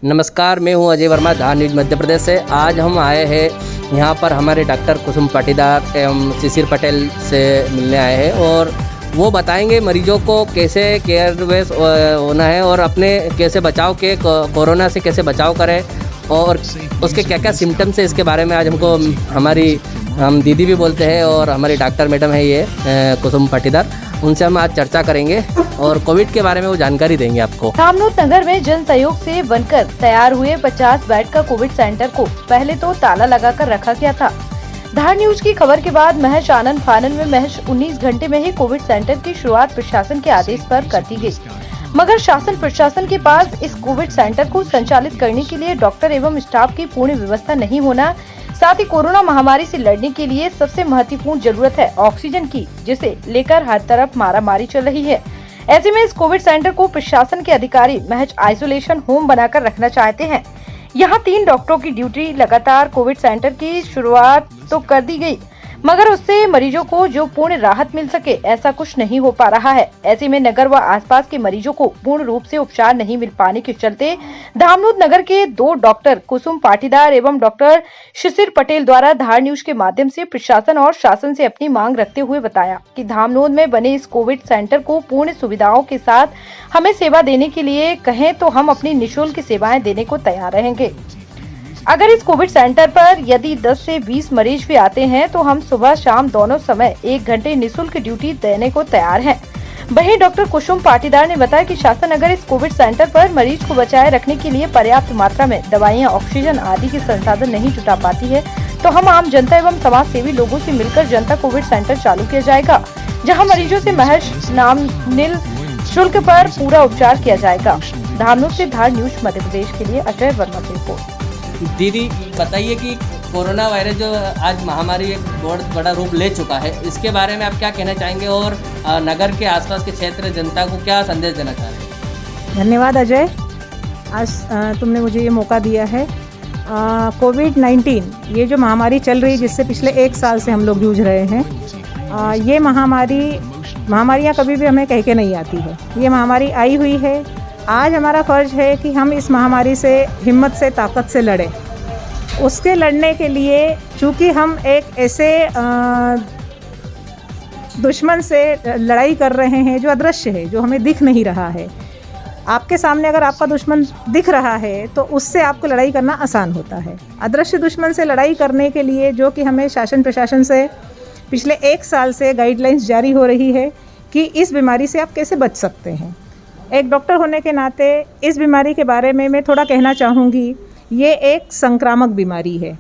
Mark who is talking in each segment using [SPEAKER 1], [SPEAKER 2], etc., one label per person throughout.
[SPEAKER 1] नमस्कार, मैं हूं अजय वर्मा, धार न्यूज़ मध्य प्रदेश से। आज हम आए हैं यहाँ पर हमारे डॉक्टर कुसुम पाटीदार एवं शिशिर पटेल से मिलने आए हैं और वो बताएंगे मरीजों को कैसे केयरलेस होना है और अपने कैसे बचाव के कोरोना से कैसे बचाव करें और उसके क्या क्या सिम्टम्स है, इसके बारे में आज हमको हम दीदी भी बोलते हैं और हमारी डॉक्टर मैडम है ये कुसुम पाटीदार, उनसे हम आज चर्चा करेंगे और कोविड के बारे में वो जानकारी देंगे आपको।
[SPEAKER 2] धामनोद नगर में जन सहयोग से बनकर तैयार हुए 50 बेड का कोविड सेंटर को पहले तो ताला लगाकर रखा गया था। धार न्यूज की खबर के बाद महज आनन फानन में महज 19 घंटे में ही कोविड सेंटर की शुरुआत प्रशासन के आदेश पर कर दी गई। मगर शासन प्रशासन के पास इस कोविड सेंटर को संचालित करने के लिए डॉक्टर एवं स्टाफ की पूर्ण व्यवस्था नहीं होना, साथ ही कोरोना महामारी से लड़ने के लिए सबसे महत्वपूर्ण जरूरत है ऑक्सीजन की, जिसे लेकर हर तरफ मारामारी चल रही है। ऐसे में इस कोविड सेंटर को प्रशासन के अधिकारी महज आइसोलेशन होम बनाकर रखना चाहते हैं। यहाँ 3 डॉक्टरों की ड्यूटी लगातार कोविड सेंटर की शुरुआत तो कर दी गई, मगर उससे मरीजों को जो पूर्ण राहत मिल सके ऐसा कुछ नहीं हो पा रहा है। ऐसे में नगर व आसपास के मरीजों को पूर्ण रूप से उपचार नहीं मिल पाने के चलते धामनोद नगर के 2 डॉक्टर कुसुम पाटीदार एवं डॉक्टर शिशिर पटेल द्वारा धार न्यूज के माध्यम से प्रशासन और शासन से अपनी मांग रखते हुए बताया कि धामनोद में बने इस कोविड सेंटर को पूर्ण सुविधाओं के साथ हमें सेवा देने के लिए कहें तो हम अपनी निःशुल्क सेवाएं देने को तैयार रहेंगे। अगर इस कोविड सेंटर पर यदि 10 से 20 मरीज भी आते हैं तो हम सुबह शाम दोनों समय 1 घंटे निःशुल्क ड्यूटी देने को तैयार हैं। वहीं डॉक्टर कुसुम पाटीदार ने बताया कि शासन अगर इस कोविड सेंटर पर मरीज को बचाए रखने के लिए पर्याप्त मात्रा में दवाइयां, ऑक्सीजन आदि के संसाधन नहीं जुटा पाती है तो हम आम जनता एवं समाज सेवी लोगों से मिलकर जनता कोविड सेंटर चालू किया जाएगा, जहाँ मरीजों से महज नाममात्र शुल्क पर पूरा उपचार किया जाएगा। धामनोद से धार न्यूज मध्य प्रदेश के लिए अजय वर्मा की रिपोर्ट।
[SPEAKER 1] दीदी बताइए कि कोरोना वायरस जो आज महामारी एक बहुत बड़ा रूप ले चुका है, इसके बारे में आप क्या कहना चाहेंगे और नगर के आसपास के क्षेत्र जनता को क्या संदेश देना चाह रहे हैं?
[SPEAKER 3] धन्यवाद अजय, आज तुमने मुझे ये मौका दिया है। कोविड-19 ये जो महामारी चल रही है जिससे पिछले 1 साल से हम लोग जूझ रहे हैं, ये महामारियाँ कभी भी हमें कह के नहीं आती है। ये महामारी आई हुई है। आज हमारा फ़र्ज़ है कि हम इस महामारी से हिम्मत से, ताकत से लड़ें। उसके लड़ने के लिए चूँकि हम एक ऐसे दुश्मन से लड़ाई कर रहे हैं जो अदृश्य है, जो हमें दिख नहीं रहा है। आपके सामने अगर आपका दुश्मन दिख रहा है तो उससे आपको लड़ाई करना आसान होता है। अदृश्य दुश्मन से लड़ाई करने के लिए जो कि हमें शासन प्रशासन से पिछले 1 साल से गाइडलाइंस जारी हो रही है कि इस बीमारी से आप कैसे बच सकते हैं। एक डॉक्टर होने के नाते इस बीमारी के बारे में मैं थोड़ा कहना चाहूँगी। ये एक संक्रामक बीमारी है।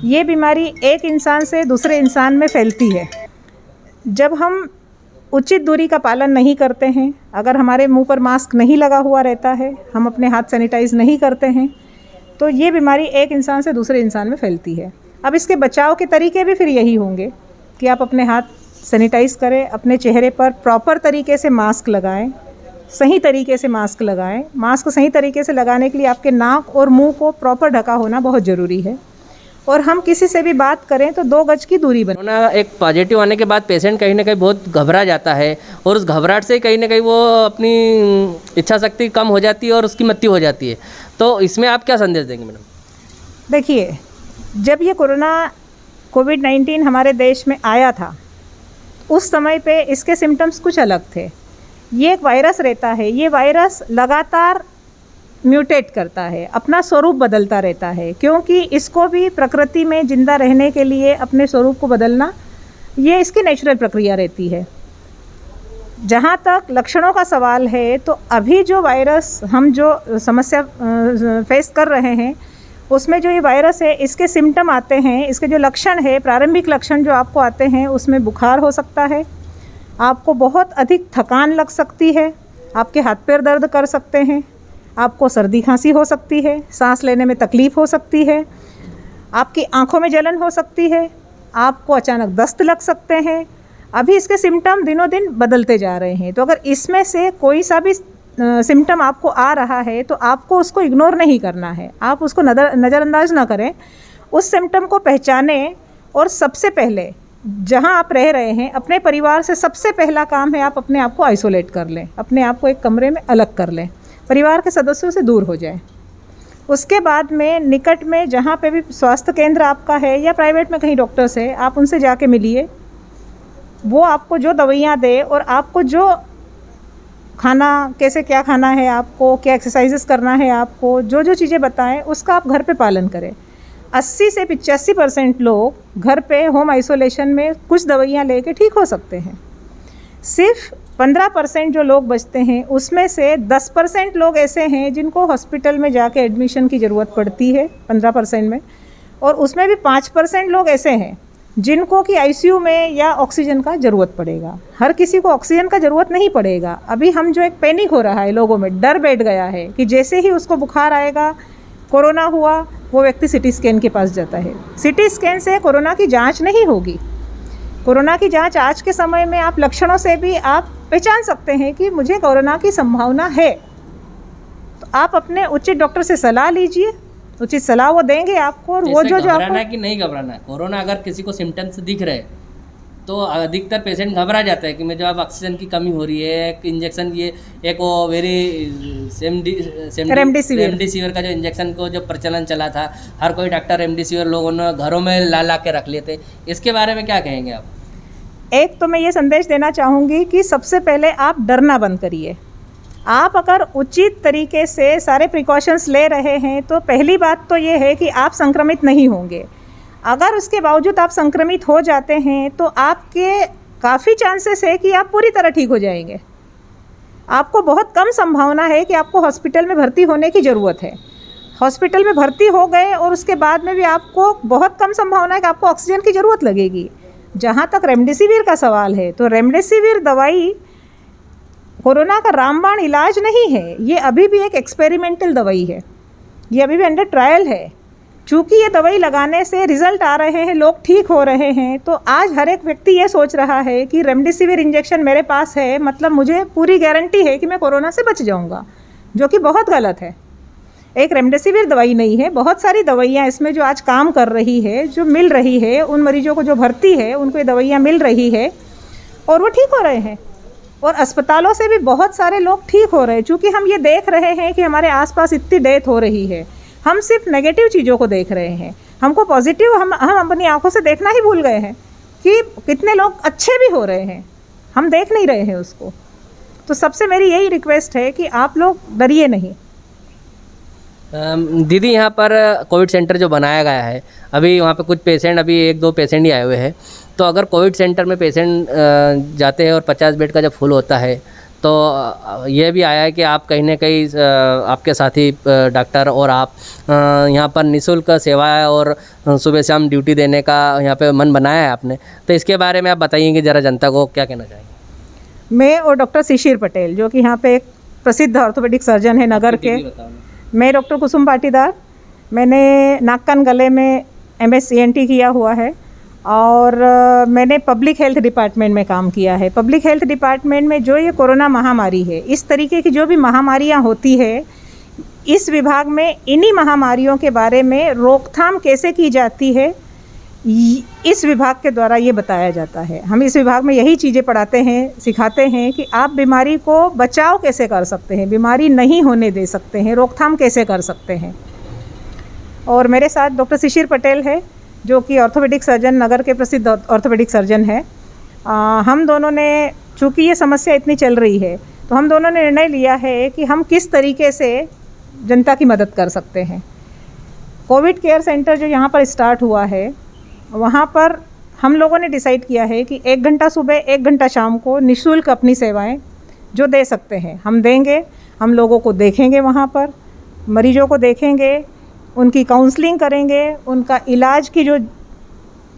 [SPEAKER 3] ये बीमारी एक इंसान से दूसरे इंसान में फैलती है। जब हम उचित दूरी का पालन नहीं करते हैं, अगर हमारे मुंह पर मास्क नहीं लगा हुआ रहता है, हम अपने हाथ सैनिटाइज़ नहीं करते हैं, तो ये बीमारी एक इंसान से दूसरे इंसान में फैलती है। अब इसके बचाव के तरीके भी फिर यही होंगे कि आप अपने हाथ सैनिटाइज़ करें, अपने चेहरे पर प्रॉपर तरीके से मास्क लगाएं, सही तरीके से मास्क लगाएं। मास्क सही तरीके से लगाने के लिए आपके नाक और मुंह को प्रॉपर ढका होना बहुत ज़रूरी है। और हम किसी से भी बात करें तो 2 गज की दूरी बनाएं।
[SPEAKER 1] कोरोना एक पॉजिटिव आने के बाद पेशेंट कहीं ना कहीं बहुत घबरा जाता है और उस घबराहट से कहीं ना कहीं वो अपनी इच्छा शक्ति कम हो जाती है और उसकी मृत्यु हो जाती है। तो इसमें आप क्या संदेश देंगे मैडम?
[SPEAKER 3] देखिए, जब ये कोविड-19 हमारे देश में आया था उस समय पे इसके सिम्टम्स कुछ अलग थे। ये एक वायरस रहता है। ये वायरस लगातार म्यूटेट करता है, अपना स्वरूप बदलता रहता है, क्योंकि इसको भी प्रकृति में ज़िंदा रहने के लिए अपने स्वरूप को बदलना ये इसकी नेचुरल प्रक्रिया रहती है। जहाँ तक लक्षणों का सवाल है तो अभी जो वायरस हम जो समस्या फेस कर रहे हैं उसमें जो ये वायरस है इसके सिम्टम आते हैं, इसके जो लक्षण है, प्रारंभिक लक्षण जो आपको आते हैं उसमें बुखार हो सकता है, आपको बहुत अधिक थकान लग सकती है, आपके हाथ पैर दर्द कर सकते हैं, आपको सर्दी खांसी हो सकती है, सांस लेने में तकलीफ़ हो सकती है, आपकी आंखों में जलन हो सकती है, आपको अचानक दस्त लग सकते हैं। अभी इसके सिम्टम दिनों दिन बदलते जा रहे हैं। तो अगर इसमें से कोई सा भी सिम्टम आपको आ रहा है तो आपको उसको इग्नोर नहीं करना है, आप उसको नज़रअंदाज ना करें। उस सिम्टम को पहचानें और सबसे पहले जहां आप रह रहे हैं अपने परिवार से सबसे पहला काम है आप अपने आप को आइसोलेट कर लें, अपने आप को एक कमरे में अलग कर लें, परिवार के सदस्यों से दूर हो जाएं। उसके बाद में निकट में जहाँ पे भी स्वास्थ्य केंद्र आपका है या प्राइवेट में कहीं डॉक्टर्स है, आप उनसे जाके मिलिए। वो आपको जो दवाइयाँ दे और आपको जो खाना, कैसे क्या खाना है, आपको क्या एक्सरसाइजेस करना है, आपको जो जो चीज़ें बताएं उसका आप घर पे पालन करें। 80 से 85% लोग घर पे होम आइसोलेशन में कुछ दवाइयाँ लेके ठीक हो सकते हैं। सिर्फ 15% जो लोग बचते हैं उसमें से 10% लोग ऐसे हैं जिनको हॉस्पिटल में जाके एडमिशन की ज़रूरत पड़ती है 15% में, और उसमें भी 5% लोग ऐसे हैं जिनको कि आईसीयू में या ऑक्सीजन का ज़रूरत पड़ेगा। हर किसी को ऑक्सीजन का ज़रूरत नहीं पड़ेगा। अभी हम जो एक पैनिक हो रहा है, लोगों में डर बैठ गया है कि जैसे ही उसको बुखार आएगा, कोरोना हुआ, वो व्यक्ति सिटी स्कैन के पास जाता है। सिटी स्कैन से कोरोना की जांच नहीं होगी। कोरोना की जांच आज के समय में आप लक्षणों से भी आप पहचान सकते हैं कि मुझे कोरोना की संभावना है। तो आप अपने उचित डॉक्टर से सलाह लीजिए, उचित सलाह वो देंगे आपको। और वो जो
[SPEAKER 1] घबराना कि नहीं घबराना, कोरोना अगर किसी को सिम्टम्स दिख रहे तो अधिकतर पेशेंट घबरा जाता है कि मुझे अब ऑक्सीजन की कमी हो रही है, एक इंजेक्शन ये एक वो रेमडेसिविर का जो इंजेक्शन को जो प्रचलन चला था, हर कोई डॉक्टर रेमडेसिविर लोगों ने घरों में ला के रख लिए थे। इसके बारे में क्या कहेंगे आप?
[SPEAKER 3] एक तो मैं ये संदेश देना चाहूँगी कि सबसे पहले आप डरना बंद करिए। आप अगर उचित तरीके से सारे प्रिकॉशंस ले रहे हैं तो पहली बात तो ये है कि आप संक्रमित नहीं होंगे। अगर उसके बावजूद आप संक्रमित हो जाते हैं तो आपके काफ़ी चांसेस है कि आप पूरी तरह ठीक हो जाएंगे। आपको बहुत कम संभावना है कि आपको हॉस्पिटल में भर्ती होने की ज़रूरत है। हॉस्पिटल में भर्ती हो गए और उसके बाद में भी आपको बहुत कम संभावना है कि आपको ऑक्सीजन की ज़रूरत लगेगी। जहाँ तक रेमडेसिविर का सवाल है तो रेमडेसिविर दवाई कोरोना का रामबाण इलाज नहीं है। ये अभी भी एक एक्सपेरिमेंटल दवाई है, ये अभी भी अंडर ट्रायल है। चूँकि ये दवाई लगाने से रिज़ल्ट आ रहे हैं, लोग ठीक हो रहे हैं, तो आज हर एक व्यक्ति ये सोच रहा है कि रेमडेसिविर इंजेक्शन मेरे पास है मतलब मुझे पूरी गारंटी है कि मैं कोरोना से बच जाऊंगा, जो कि बहुत गलत है। एक रेमडेसिविर दवाई नहीं है, बहुत सारी दवाइयाँ इसमें जो आज काम कर रही है, जो मिल रही है, उन मरीजों को जो भर्ती है उनको ये दवाइयाँ मिल रही है और वो ठीक हो रहे हैं। और अस्पतालों से भी बहुत सारे लोग ठीक हो रहे हैं। चूँकि हम ये देख रहे हैं कि हमारे आसपास इतनी डेथ हो रही है, हम सिर्फ नेगेटिव चीज़ों को देख रहे हैं। हमको पॉजिटिव हम अपनी आंखों से देखना ही भूल गए हैं कि कितने लोग अच्छे भी हो रहे हैं, हम देख नहीं रहे हैं उसको। तो सबसे मेरी यही रिक्वेस्ट है कि आप लोग डरिए नहीं।
[SPEAKER 1] दीदी, यहाँ पर कोविड सेंटर जो बनाया गया है, अभी वहाँ पे कुछ पेशेंट, अभी 1-2 पेशेंट ही आए हुए हैं, तो अगर कोविड सेंटर में पेशेंट जाते हैं और 50 बेड का जब फुल होता है तो ये भी आया है कि आप कहीं ना कहीं आपके साथी डॉक्टर और आप यहाँ पर निःशुल्क सेवाएं और सुबह शाम ड्यूटी देने का यहाँ पे मन बनाया है आपने, तो इसके बारे में आप बताइएंगे ज़रा, जनता को क्या कहना चाहेंगे?
[SPEAKER 3] मैं और डॉक्टर शिशिर पटेल, जो कि यहाँ पे एक प्रसिद्ध ऑर्थोपेडिक सर्जन है नगर के, मैं डॉक्टर कुसुम पाटीदार, मैंने नाक कान गले में MS ENT किया हुआ है और मैंने पब्लिक हेल्थ डिपार्टमेंट में काम किया है। पब्लिक हेल्थ डिपार्टमेंट में जो ये कोरोना महामारी है, इस तरीके की जो भी महामारियाँ होती है, इस विभाग में इन्हीं महामारियों के बारे में रोकथाम कैसे की जाती है, इस विभाग के द्वारा ये बताया जाता है। हम इस विभाग में यही चीज़ें पढ़ाते हैं, सिखाते हैं कि आप बीमारी को बचाव कैसे कर सकते हैं, बीमारी नहीं होने दे सकते हैं, रोकथाम कैसे कर सकते हैं। और मेरे साथ डॉक्टर शिशिर पटेल है, जो कि ऑर्थोपेडिक सर्जन, नगर के प्रसिद्ध ऑर्थोपेडिक सर्जन है। हम दोनों ने, चूँकि ये समस्या इतनी चल रही है, तो हम दोनों ने निर्णय लिया है कि हम किस तरीके से जनता की मदद कर सकते हैं। कोविड केयर सेंटर जो यहाँ पर स्टार्ट हुआ है, वहाँ पर हम लोगों ने डिसाइड किया है कि 1 घंटा सुबह 1 घंटा शाम को निःशुल्क अपनी सेवाएं जो दे सकते हैं हम देंगे। हम लोगों को देखेंगे, वहाँ पर मरीजों को देखेंगे, उनकी काउंसलिंग करेंगे, उनका इलाज की जो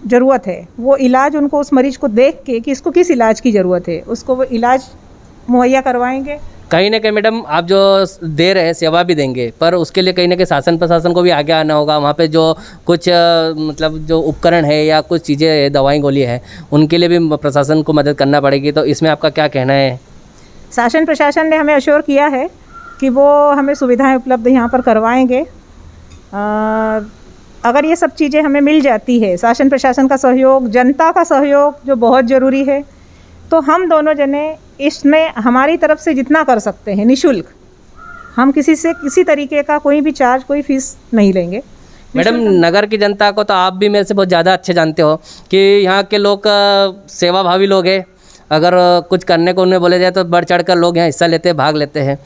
[SPEAKER 3] ज़रूरत है वो इलाज उनको, उस मरीज़ को देख के कि इसको किस इलाज की ज़रूरत है, उसको वो इलाज मुहैया करवाएंगे।
[SPEAKER 1] कहीं ना कहीं मैडम, आप जो दे रहे हैं सेवा भी देंगे, पर उसके लिए कहीं ना कहीं शासन प्रशासन को भी आगे आना होगा। वहाँ पे जो कुछ मतलब जो उपकरण है या कुछ चीज़ें, दवाई गोली है, उनके लिए भी प्रशासन को मदद करना पड़ेगी। तो इसमें आपका क्या कहना है?
[SPEAKER 3] शासन प्रशासन ने हमें अश्योर किया है कि वो हमें सुविधाएं उपलब्ध यहाँ पर करवाएंगे। अगर ये सब चीज़ें हमें मिल जाती है, शासन प्रशासन का सहयोग, जनता का सहयोग जो बहुत ज़रूरी है, तो हम दोनों जने इसमें हमारी तरफ से जितना कर सकते हैं निःशुल्क, हम किसी से किसी तरीके का कोई भी चार्ज, कोई फीस नहीं लेंगे।
[SPEAKER 1] मैडम, नगर की जनता को तो आप भी मेरे से बहुत ज़्यादा अच्छे जानते हो कि यहाँ के लोग सेवाभावी लोग हैं। अगर कुछ करने को उन्हें बोले जाए तो बढ़ चढ़ कर लोग यहाँ हिस्सा लेते हैं, भाग लेते हैं।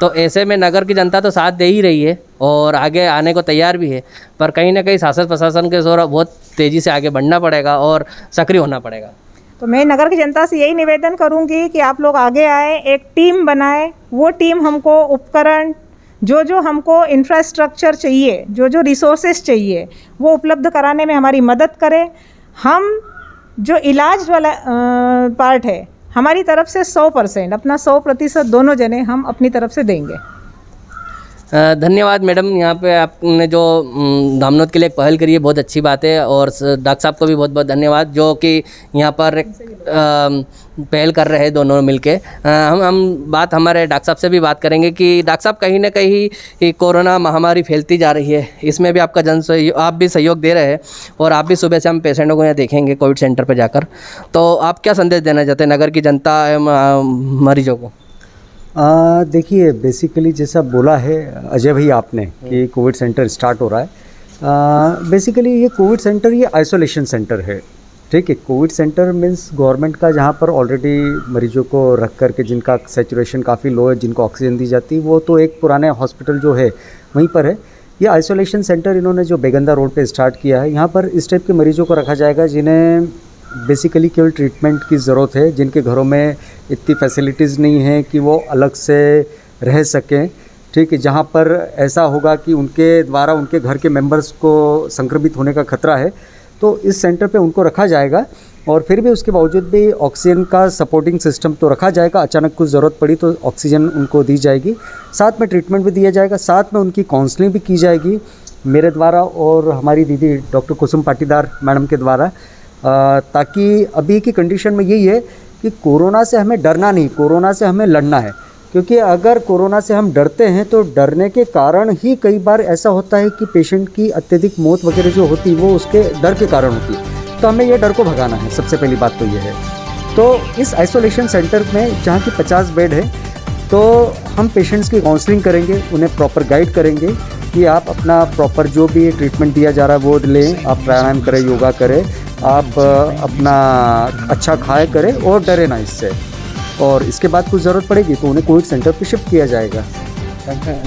[SPEAKER 1] तो ऐसे में नगर की जनता तो साथ दे ही रही है और आगे आने को तैयार भी है, पर कहीं ना कहीं शासन प्रशासन के जोर बहुत तेज़ी से आगे बढ़ना पड़ेगा और सक्रिय होना पड़ेगा।
[SPEAKER 3] तो मैं नगर की जनता से यही निवेदन करूंगी कि आप लोग आगे आए, एक टीम बनाए। वो टीम हमको उपकरण, जो हमको इंफ्रास्ट्रक्चर चाहिए, जो रिसोर्सेज चाहिए, वो उपलब्ध कराने में हमारी मदद करे। हम जो इलाज वाला पार्ट है, हमारी तरफ से 100%, अपना 100% दोनों जने हम अपनी तरफ से देंगे।
[SPEAKER 1] धन्यवाद मैडम, यहाँ पे आपने जो दामनोद के लिए एक पहल करी है, बहुत अच्छी बात है। और डॉक्टर साहब को भी बहुत बहुत धन्यवाद जो कि यहाँ पर एक पहल कर रहे हैं दोनों मिलके। हम बात हमारे डॉक्टर साहब से भी बात करेंगे कि डॉक्टर साहब कहीं ना कहीं कोरोना महामारी फैलती जा रही है, इसमें भी आपका आप भी सहयोग दे रहे हैं और आप भी सुबह से हम पेशेंटों को यहाँ देखेंगे कोविड सेंटर पर जाकर। तो आप क्या संदेश देना चाहते हैं नगर की जनता एवं मरीजों को?
[SPEAKER 4] देखिए, बेसिकली जैसा बोला है अजय भाई आपने कि कोविड सेंटर स्टार्ट हो रहा है। बेसिकली ये कोविड सेंटर ये आइसोलेशन सेंटर है, ठीक है। कोविड सेंटर मीन्स गवर्नमेंट का, जहाँ पर ऑलरेडी मरीजों को रख करके जिनका सैचुरेशन काफ़ी लो है, जिनको ऑक्सीजन दी जाती है, वो तो एक पुराने हॉस्पिटल जो है वहीं पर है। ये आइसोलेशन सेंटर इन्होंने जो बेगंदा रोड पे स्टार्ट किया है, यहाँ पर इस टाइप के मरीजों को रखा जाएगा जिन्हें बेसिकली केवल ट्रीटमेंट की ज़रूरत है, जिनके घरों में इतनी फैसिलिटीज़ नहीं है कि वो अलग से रह सकें, ठीक है। जहाँ पर ऐसा होगा कि उनके द्वारा उनके घर के मेंबर्स को संक्रमित होने का खतरा है, तो इस सेंटर पे उनको रखा जाएगा। और फिर भी उसके बावजूद भी ऑक्सीजन का सपोर्टिंग सिस्टम तो रखा जाएगा। अचानक कुछ ज़रूरत पड़ी तो ऑक्सीजन उनको दी जाएगी, साथ में ट्रीटमेंट भी दिया जाएगा, साथ में उनकी काउंसलिंग भी की जाएगी मेरे द्वारा और हमारी दीदी डॉक्टर कुसुम पाटीदार मैडम के द्वारा। ताकि अभी की कंडीशन में यही है कि कोरोना से हमें डरना नहीं, कोरोना से हमें लड़ना है। क्योंकि अगर कोरोना से हम डरते हैं तो डरने के कारण ही कई बार ऐसा होता है कि पेशेंट की अत्यधिक मौत वगैरह जो होती है वो उसके डर के कारण होती है। तो हमें ये डर को भगाना है, सबसे पहली बात तो ये है। तो इस आइसोलेशन सेंटर में जहाँ की 50 बेड है, तो हम पेशेंट्स की काउंसलिंग करेंगे, उन्हें प्रॉपर गाइड करेंगे कि आप अपना प्रॉपर जो भी ट्रीटमेंट दिया जा रहा है वो लें, आप प्राणायाम करें, योगा करें, आप अपना अच्छा खाए करें और डरे ना इससे। और इसके बाद कुछ ज़रूरत पड़ेगी तो उन्हें कोविड सेंटर पे शिफ्ट किया जाएगा।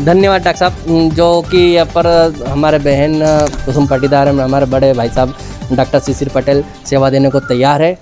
[SPEAKER 1] धन्यवाद डॉक्टर साहब, जो कि यहाँ पर हमारे बहन कुसुम पाटीदार, हमारे बड़े भाई साहब डॉक्टर शिशिर पटेल सेवा देने को तैयार है।